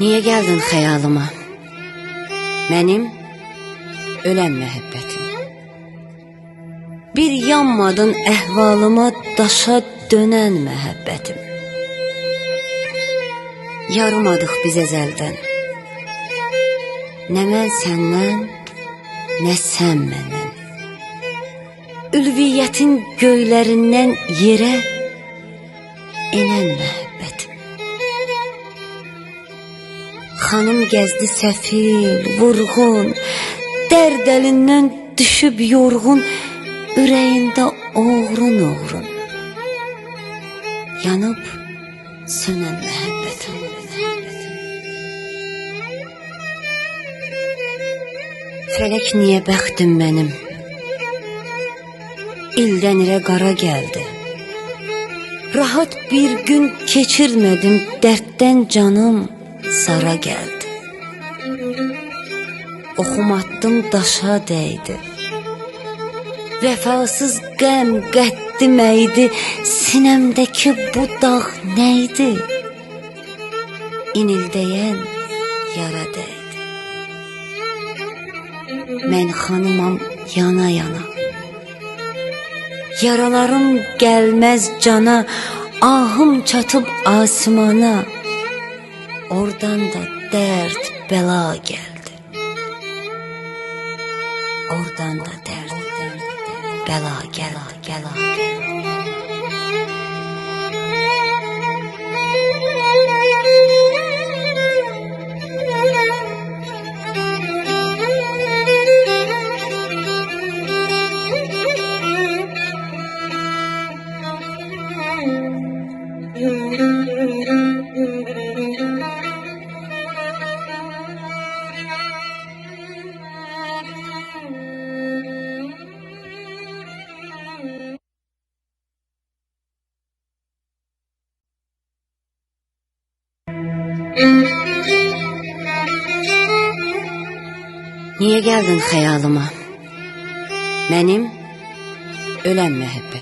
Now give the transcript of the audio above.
Niye geldin xəyalıma? Mənim ölən məhəbbətim. Bir yanmadın əhvalıma, daşa dönən məhəbbətim. Yarımadıq biz əzəldən. Nə mən səndən, nə sən məndən. Ülviyyətin göylərindən yerə enən məhəbbətim. Xanım gəzdi səfil, vurğun, dərd əlindən düşüb yorğun, ürəyində oğrun-oğrun yanıb sönən məhəbbətim. Fələk niyə bəxtim mənim ildən ilə qara gəldi. Rahat bir gün keçirmədim, dərddən canım sara gəldi. Oxum attım daşa dəydi. Vəfasız qəm qəddim əydi. Sinəmdəki bu dağ nəydi? İnildəyən yara dəydi. Mən xanımam yana-yana. Yaralarım gəlməz cana, ahım çatıb asmana. Oradan da dərd bəla gəldi. Oradan da dərd bəla gəldi. Niyə gəldin xəyalıma? Mənim ölən məhəbbət.